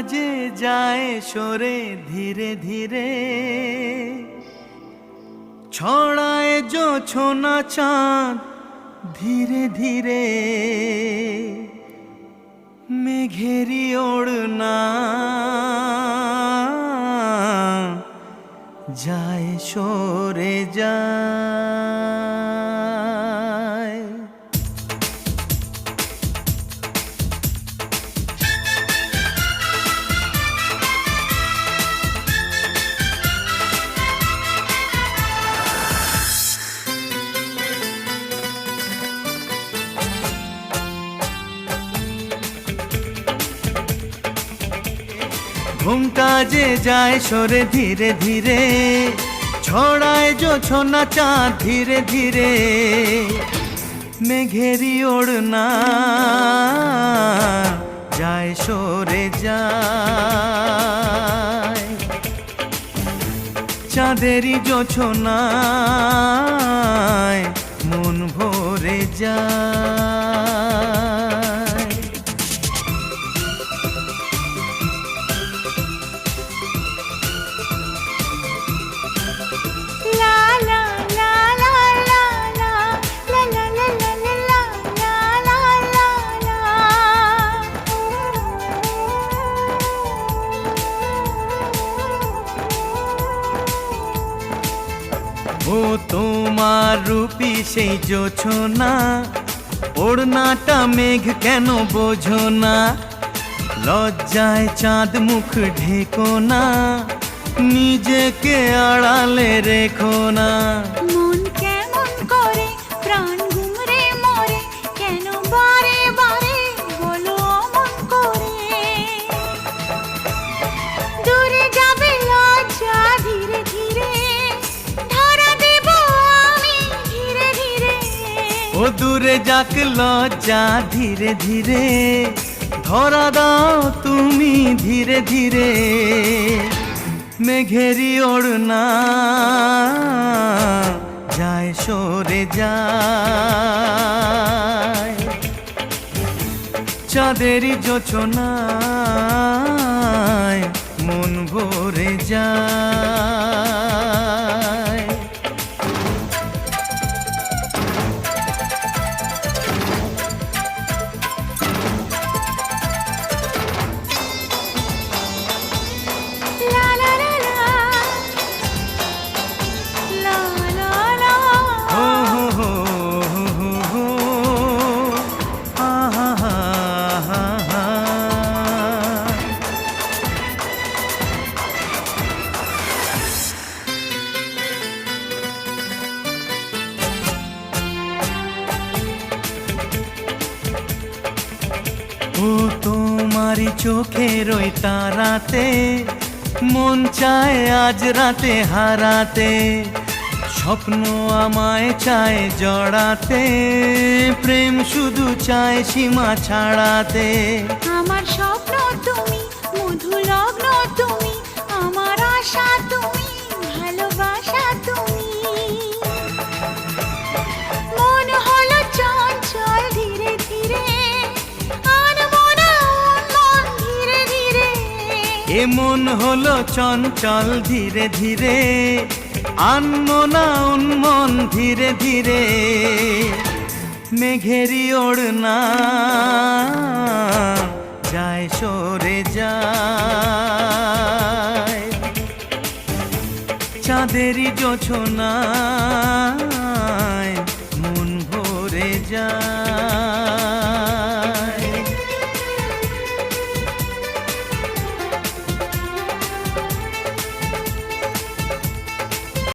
যে যায় সরে ধীরে ধীরে, ছড়ায় জোছনা চাঁদ ধীরে ধীরে, মেঘেরি ওড়না যায় সরে যায়। ঘুমটা যে যায় সরে ধীরে ধীরে, ছড়ায় জোছনা চাঁদ ধীরে ধীরে, মেঘেরি ওড়না যায় সরে যায়। চাঁদেরই জোছনায় মন ভরে যায়। ও তোমার রূপী সেই জোছনা, ওড়নাটা মেঘ কেন বোঝো না? লজ্জায় চাঁদ মুখ ঢেকো না, নিজেকে আড়ালে রেখো না। মন কেমন করে প্রাণ ঘুমরে মরে, কেন বারে বারে বলো অমন করে? দূরে যাবে লজ্জা ধীরে ধীরে, ধরা দেব আমি ধীরে ধীরে। ও দূরে যাক লজ্জা ধীরে ধীরে, ধরা দাও তুমি ধীরে ধীরে, মেঘেরি ওড়না যায় সরে যায়। চাঁদেরই জোছনায় মন ভরে যায়। ও তোমারই চোখের ওই তারাতে, মন চায় আজ রাতে হারাতে, স্বপ্ন আমায় চায় জড়াতে, প্রেম শুধু চায় সীমা ছাড়াতে। আমার স্বপ্ন তুমি, মধু লগ্ন তুমি, আমার আশা তুমি, ভালোবাসা তুমি। মন হলো চঞ্চল ধীরে ধীরে, আনমো না মন ধীরে ধীরে। এ মন হলো চঞ্চল ধীরে ধীরে, আনমো না উন্মন ধীরে ধীরে, মেঘেরি ওড়না যায় সরে যায়। চাঁদেরই জোছনায় মন ভরে যায়।